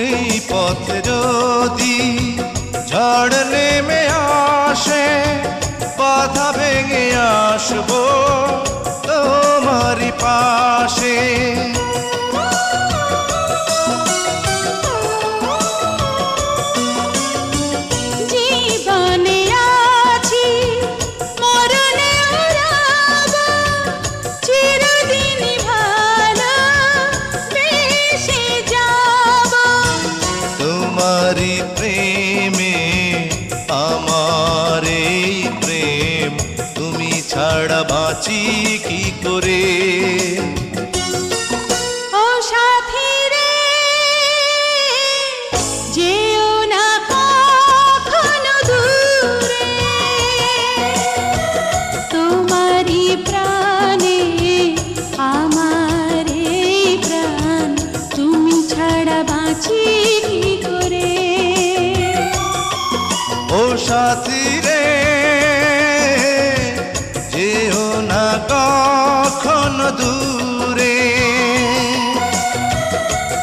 এই পথে যদি ঝড় নেমে আসে, বাধা ভেঙে আসবো তোমারই পাশে। তোমারি প্রেমে আমার এই প্রেম, তুমি ছাড়া বাঁচি কি করে। ও সাথী রে, যেও না কখনো দূরে, তোমারি প্রাণে আমার এই প্রাণ, তুমি ছাড়া বাঁচি কি করে। ও সাথী রে, যেও না কখনো দূরে,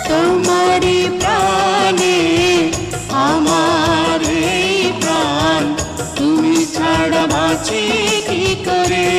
তোমারি প্রাণে আমার এই প্রাণ, তুমি ছাড়া বাঁচি কি করে।